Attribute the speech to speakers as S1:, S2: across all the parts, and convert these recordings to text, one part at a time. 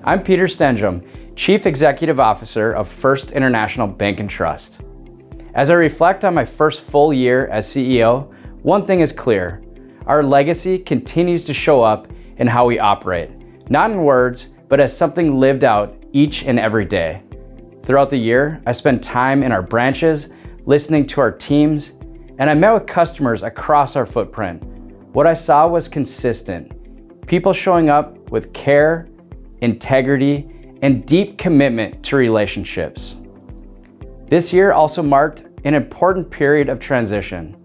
S1: I'm Peter Stenjum, Chief Executive Officer of First International Bank and Trust. As I reflect on my first full year as CEO, one thing is clear: our legacy continues to show up in how we operate, not in words, but as something lived out each and every day. Throughout the year, I spent time in our branches, listening to our teams, and I met with customers across our footprint. What I saw was consistent: people showing up with care, integrity, and deep commitment to relationships. This year also marked an important period of transition.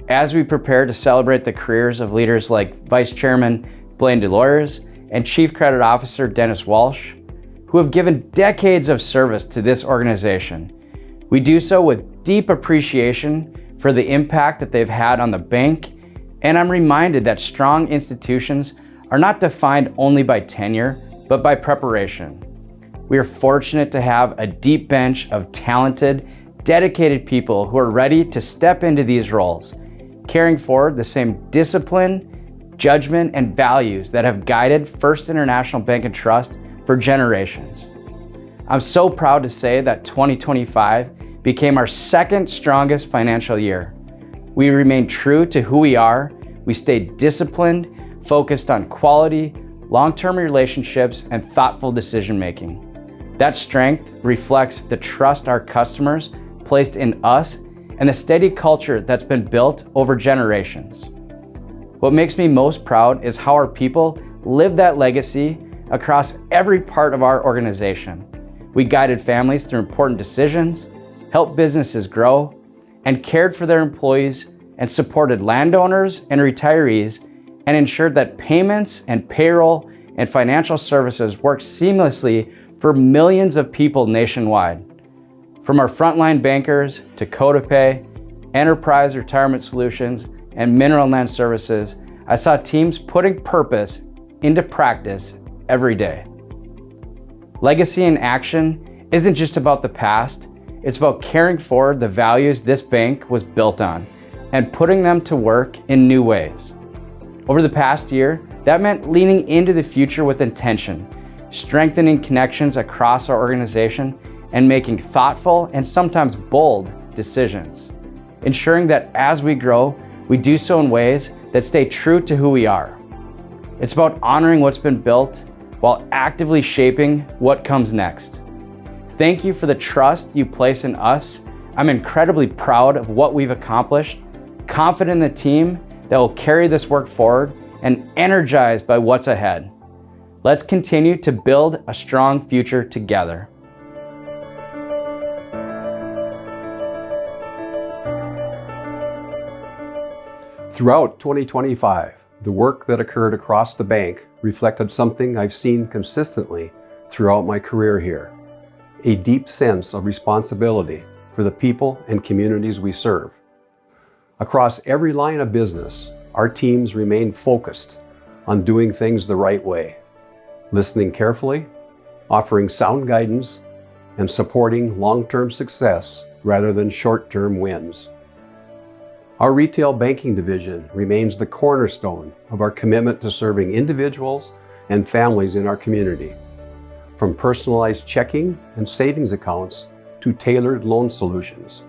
S1: As we prepare to celebrate the careers of leaders like Vice Chairman Blaine DeLoyers and Chief Credit Officer Dennis Walsh, who have given decades of service to this organization, we do so with deep appreciation for the impact that they've had on the bank, and I'm reminded that strong institutions are not defined only by tenure, but by preparation. We are fortunate to have a deep bench of talented, dedicated people who are ready to step into these roles, carrying forward the same discipline, judgment, and values that have guided First International Bank and Trust for generations. I'm so proud to say that 2025 became our second strongest financial year. We remained true to who we are. We stayed disciplined, focused on quality, long-term relationships, and thoughtful decision-making. That strength reflects the trust our customers placed in us and the steady culture that's been built over generations. What makes me most proud is how our people live that legacy across every part of our organization. We guided families through important decisions, helped businesses grow, and cared for their employees, and supported landowners and retirees, and ensured that payments and payroll and financial services worked seamlessly for millions of people nationwide. From our frontline bankers to CodaPay, Enterprise Retirement Solutions, and Mineral Land Services, I saw teams putting purpose into practice every day. Legacy in action isn't just about the past, it's about carrying forward the values this bank was built on and putting them to work in new ways. Over the past year, that meant leaning into the future with intention, strengthening connections across our organization, and making thoughtful and sometimes bold decisions, ensuring that as we grow, we do so in ways that stay true to who we are. It's about honoring what's been built while actively shaping what comes next. Thank you for the trust you place in us. I'm incredibly proud of what we've accomplished, confident in the team that will carry this work forward, and energized by what's ahead. Let's continue to build a strong future together.
S2: Throughout 2025, the work that occurred across the bank reflected something I've seen consistently throughout my career here: a deep sense of responsibility for the people and communities we serve. Across every line of business, our teams remained focused on doing things the right way, listening carefully, offering sound guidance, and supporting long-term success rather than short-term wins. Our retail banking division remains the cornerstone of our commitment to serving individuals and families in our community. From personalized checking and savings accounts to tailored loan solutions,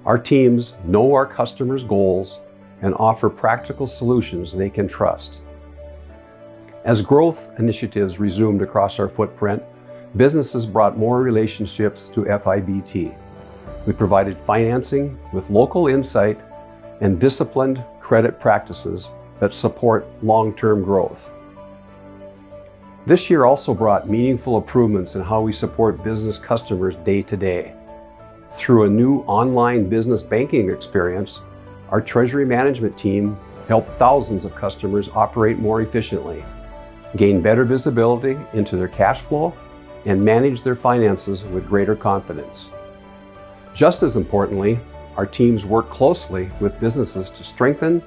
S2: our teams know our customers' goals and offer practical solutions they can trust. As growth initiatives resumed across our footprint, businesses brought more relationships to FIBT. We provided financing with local insight and disciplined credit practices that support long-term growth. This year also brought meaningful improvements in how we support business customers day to day. Through a new online business banking experience, our treasury management team helped thousands of customers operate more efficiently, gain better visibility into their cash flow, and manage their finances with greater confidence. Just as importantly, our teams work closely with businesses to strengthen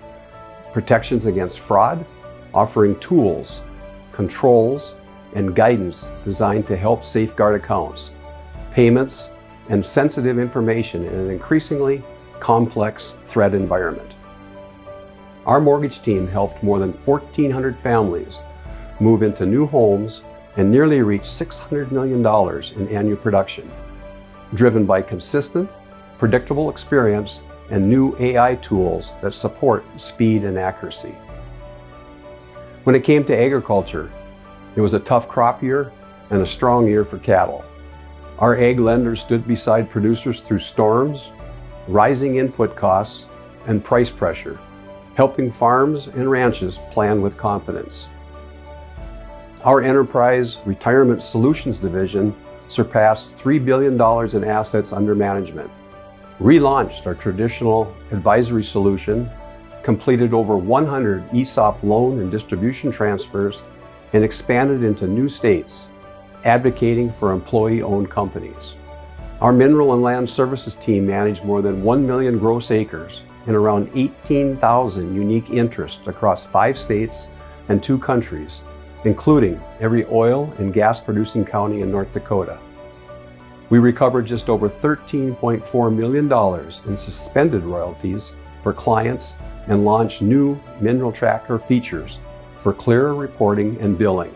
S2: protections against fraud, offering tools, controls, and guidance designed to help safeguard accounts, payments, and sensitive information in an increasingly complex threat environment. Our mortgage team helped more than 1,400 families move into new homes and nearly reached $600 million in annual production, driven by consistent, predictable experience and new AI tools that support speed and accuracy. When it came to agriculture, it was a tough crop year and a strong year for cattle. Our ag lenders stood beside producers through storms, rising input costs, and price pressure, helping farms and ranches plan with confidence. Our Enterprise Retirement Solutions division surpassed $3 billion in assets under management, relaunched our traditional advisory solution, completed over 100 ESOP loan and distribution transfers, and expanded into new states, advocating for employee-owned companies. Our Mineral and Land Services team managed more than 1 million gross acres and around 18,000 unique interests across 5 states and 2 countries, including every oil and gas producing county in North Dakota. We recovered just over $13.4 million in suspended royalties for clients and launched new mineral tracker features for clearer reporting and billing.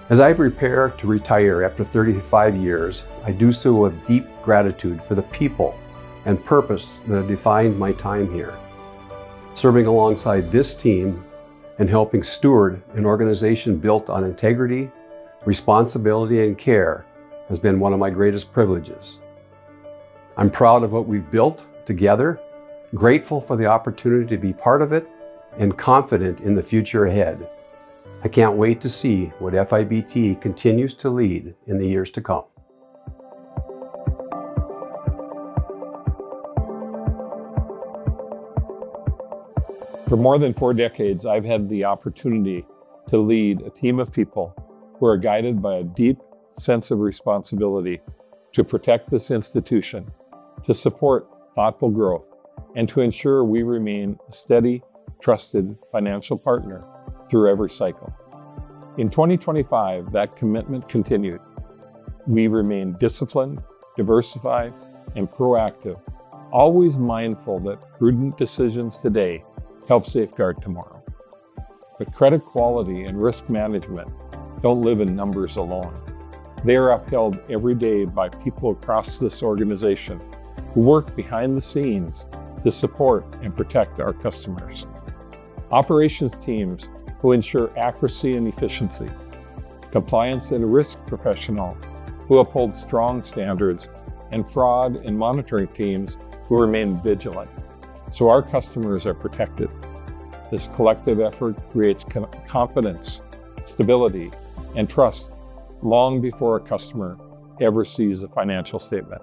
S2: As I prepare to retire after 35 years, I do so with deep gratitude for the people and purpose that have defined my time here. Serving alongside this team and helping steward an organization built on integrity, responsibility, and care has been one of my greatest privileges. I'm proud of what we've built together, grateful for the opportunity to be part of it, and confident in the future ahead. I can't wait to see what FIBT continues to lead in the years to come.
S3: For more than 4 decades, I've had the opportunity to lead a team of people who are guided by a deep sense of responsibility to protect this institution, to support thoughtful growth, and to ensure we remain a steady, trusted financial partner through every cycle. In 2025, that commitment continued. We remain disciplined, diversified, and proactive, always mindful that prudent decisions today help safeguard tomorrow. But credit quality and risk management don't live in numbers alone. They are upheld every day by people across this organization who work behind the scenes to support and protect our customers. Operations teams who ensure accuracy and efficiency, compliance and risk professionals who uphold strong standards, and fraud and monitoring teams who remain vigilant, so our customers are protected. This collective effort creates confidence, stability, and trust long before a customer ever sees a financial statement.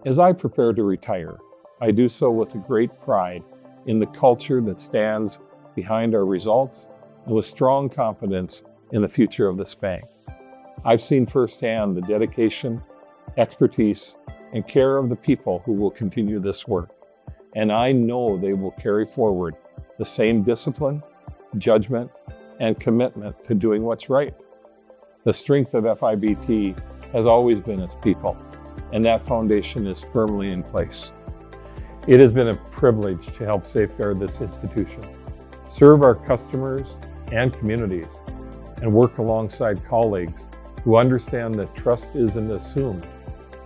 S3: As I prepare to retire, I do so with a great pride in the culture that stands behind our results and with strong confidence in the future of this bank. I've seen firsthand the dedication, expertise, and care of the people who will continue this work, and I know they will carry forward the same discipline, judgment, and commitment to doing what's right. The strength of FIBT has always been its people, and that foundation is firmly in place. It has been a privilege to help safeguard this institution, serve our customers and communities, and work alongside colleagues who understand that trust isn't assumed,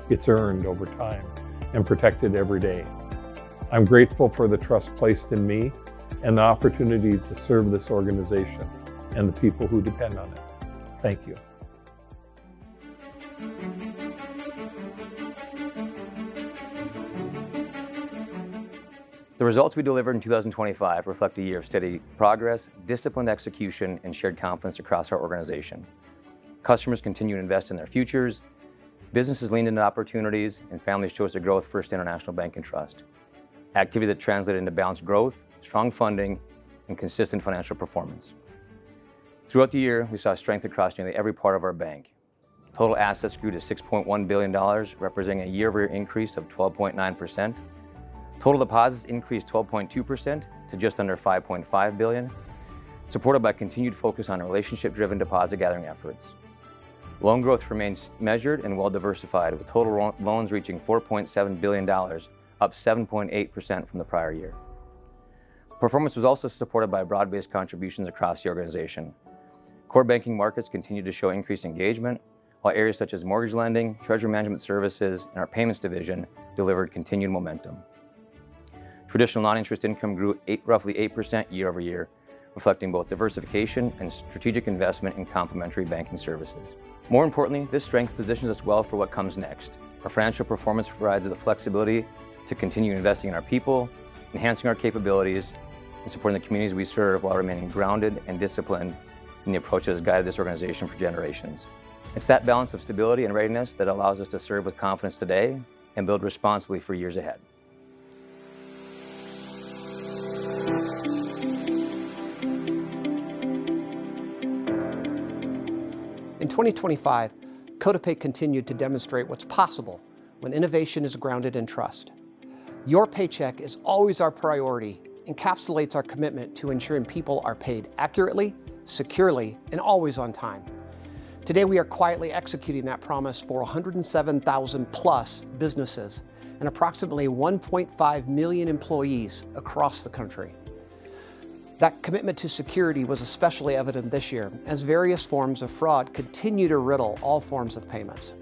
S3: it's earned over time and protected every day. I'm grateful for the trust placed in me and the opportunity to serve this organization and the people who depend on it. Thank you.
S4: The results we delivered in 2025 reflect a year of steady progress, disciplined execution, and shared confidence across our organization. Customers continue to invest in their futures, businesses leaned into opportunities, and families chose to grow with First International Bank and Trust. Activity that translated into balanced growth, strong funding, and consistent financial performance. Throughout the year, we saw strength across nearly every part of our bank. Total assets grew to $6.1 billion, representing a year-over-year increase of 12.9%. Total deposits increased 12.2% to just under $5.5 billion, supported by continued focus on relationship-driven deposit gathering efforts. Loan growth remains measured and well-diversified, with total loans reaching $4.7 billion, up 7.8% from the prior year. Performance was also supported by broad-based contributions across the organization. Core banking markets continue to show increased engagement, while areas such as mortgage lending, treasury management services, and our payments division delivered continued momentum. Traditional non-interest income grew roughly 8% year over year, reflecting both diversification and strategic investment in complementary banking services. More importantly, this strength positions us well for what comes next. Our financial performance provides the flexibility to continue investing in our people, enhancing our capabilities, and supporting the communities we serve while remaining grounded and disciplined in the approach that has guided this organization for generations. It's that balance of stability and readiness that allows us to serve with confidence today and build responsibly for years ahead.
S5: In 2025, CodaPay continued to demonstrate what's possible when innovation is grounded in trust. Your paycheck is always our priority, encapsulates our commitment to ensuring people are paid accurately, securely, and always on time. Today, we are quietly executing that promise for 107,000 plus businesses and approximately 1.5 million employees across the country. That commitment to security was especially evident this year as various forms of fraud continue to riddle all forms of payments.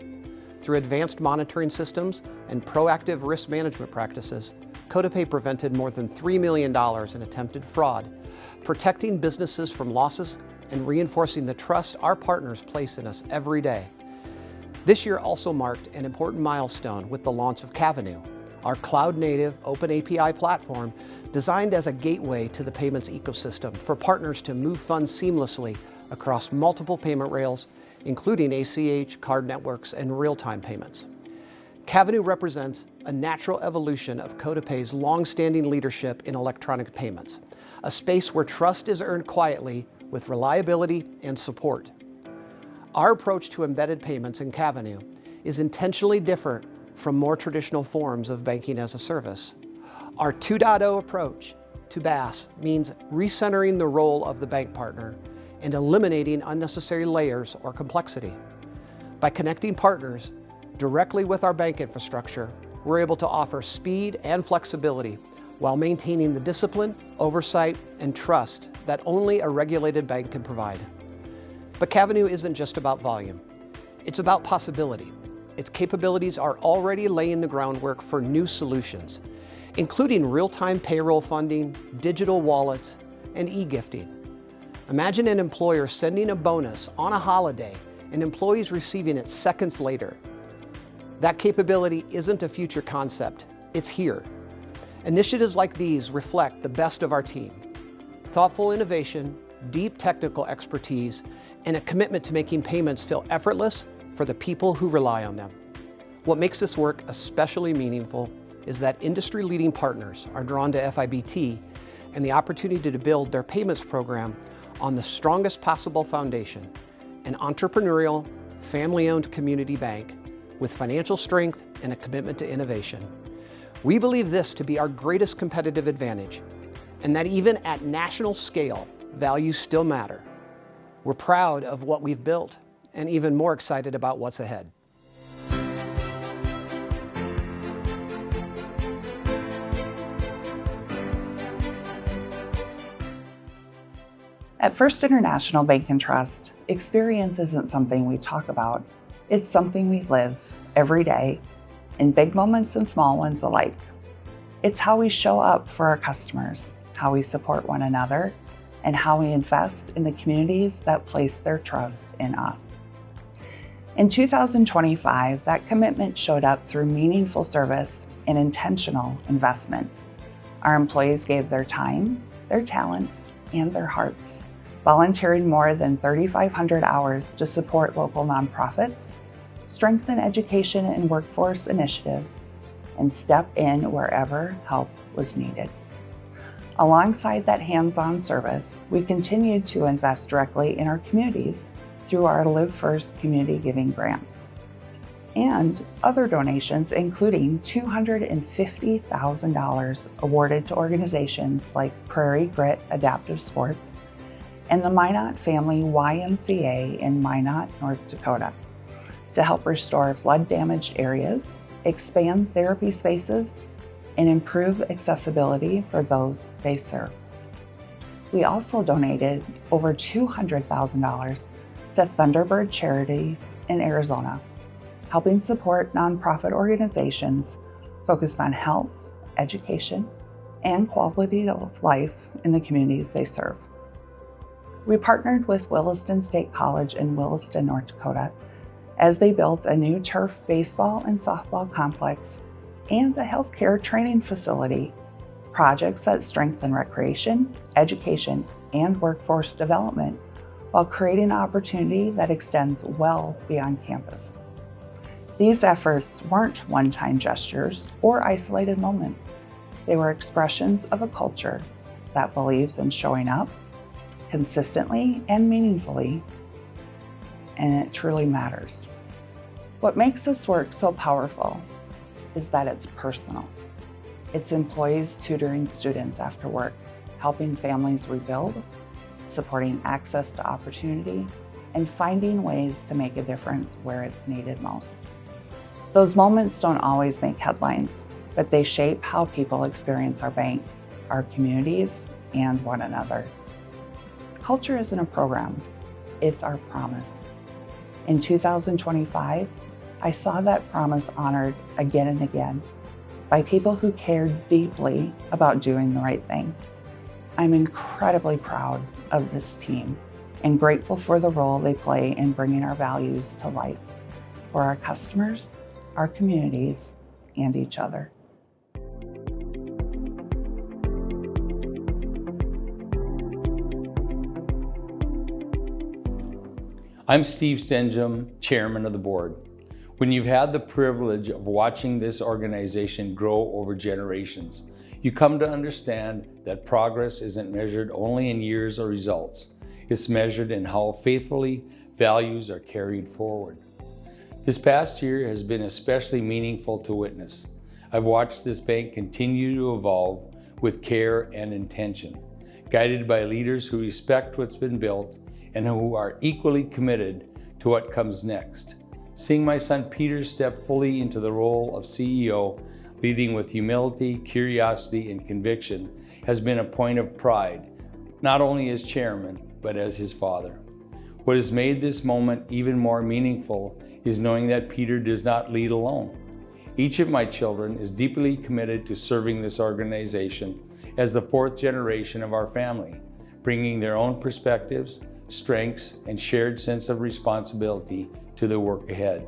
S5: Through advanced monitoring systems and proactive risk management practices, CodaPay prevented more than $3 million in attempted fraud, protecting businesses from losses and reinforcing the trust our partners place in us every day. This year also marked an important milestone with the launch of Cavenue, our cloud-native open API platform designed as a gateway to the payments ecosystem for partners to move funds seamlessly across multiple payment rails, including ACH, card networks, and real-time payments. Cavenue represents a natural evolution of CodaPay's long-standing leadership in electronic payments, a space where trust is earned quietly with reliability and support. Our approach to embedded payments in Cavenue is intentionally different from more traditional forms of banking as a service. Our 2.0 approach to BaaS means recentering the role of the bank partner and eliminating unnecessary layers or complexity. By connecting partners directly with our bank infrastructure, we're able to offer speed and flexibility while maintaining the discipline, oversight, and trust that only a regulated bank can provide. But Cavenue isn't just about volume. It's about possibility. Its capabilities are already laying the groundwork for new solutions, including real-time payroll funding, digital wallets, and e-gifting. Imagine an employer sending a bonus on a holiday and employees receiving it seconds later. That capability isn't a future concept, it's here. Initiatives like these reflect the best of our team: thoughtful innovation, deep technical expertise, and a commitment to making payments feel effortless for the people who rely on them. What makes this work especially meaningful is that industry-leading partners are drawn to FIBT and the opportunity to build their payments program on the strongest possible foundation, an entrepreneurial, family-owned community bank with financial strength and a commitment to innovation. We believe this to be our greatest competitive advantage, and that even at national scale, values still matter. We're proud of what we've built and even more excited about what's ahead.
S6: At First International Bank and Trust, experience isn't something we talk about. It's something we live every day, in big moments and small ones alike. It's how we show up for our customers, how we support one another, and how we invest in the communities that place their trust in us. In 2025, that commitment showed up through meaningful service and intentional investment. Our employees gave their time, their talent, and their hearts, volunteering more than 3,500 hours to support local nonprofits, strengthen education and workforce initiatives, and step in wherever help was needed. Alongside that hands-on service, we continued to invest directly in our communities through our Live First community giving grants and other donations, including $250,000 awarded to organizations like Prairie Grit Adaptive Sports and the Minot Family YMCA in Minot, North Dakota, to help restore flood-damaged areas, expand therapy spaces, and improve accessibility for those they serve. We also donated over $200,000 to Thunderbird Charities in Arizona, helping support nonprofit organizations focused on health, education, and quality of life in the communities they serve. We partnered with Williston State College in Williston, North Dakota, as they built a new turf baseball and softball complex and a healthcare training facility, projects that strengthen recreation, education, and workforce development while creating opportunity that extends well beyond campus. These efforts weren't one-time gestures or isolated moments. They were expressions of a culture that believes in showing up consistently and meaningfully, and it truly matters. What makes this work so powerful is that it's personal. It's employees tutoring students after work, helping families rebuild, supporting access to opportunity, and finding ways to make a difference where it's needed most. Those moments don't always make headlines, but they shape how people experience our bank, our communities, and one another. Culture isn't a program, it's our promise. In 2025, I saw that promise honored again and again by people who cared deeply about doing the right thing. I'm incredibly proud of this team and grateful for the role they play in bringing our values to life for our customers, our communities, and each other.
S7: I'm Steve Stenjum, Chairman of the Board. When you've had the privilege of watching this organization grow over generations, you come to understand that progress isn't measured only in years or results. It's measured in how faithfully values are carried forward. This past year has been especially meaningful to witness. I've watched this bank continue to evolve with care and intention, guided by leaders who respect what's been built and who are equally committed to what comes next. Seeing my son Peter step fully into the role of CEO, leading with humility, curiosity, and conviction, has been a point of pride, not only as chairman, but as his father. What has made this moment even more meaningful is knowing that Peter does not lead alone. Each of my children is deeply committed to serving this organization as the fourth generation of our family, bringing their own perspectives, strengths, and shared sense of responsibility to the work ahead.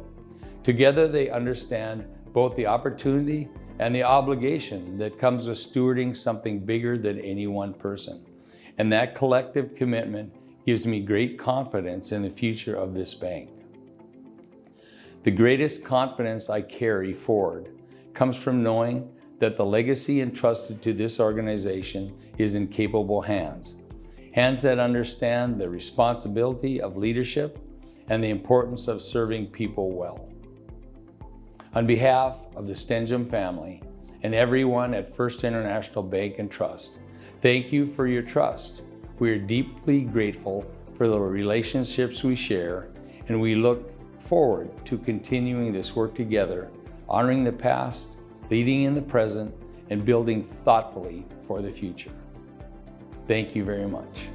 S7: Together, they understand both the opportunity and the obligation that comes with stewarding something bigger than any one person. And that collective commitment gives me great confidence in the future of this bank. The greatest confidence I carry forward comes from knowing that the legacy entrusted to this organization is in capable hands. Hands that understand the responsibility of leadership and the importance of serving people well. On behalf of the Stenjum family and everyone at First International Bank and Trust, thank you for your trust. We are deeply grateful for the relationships we share, and we look forward to continuing this work together, honoring the past, leading in the present, and building thoughtfully for the future. Thank you very much.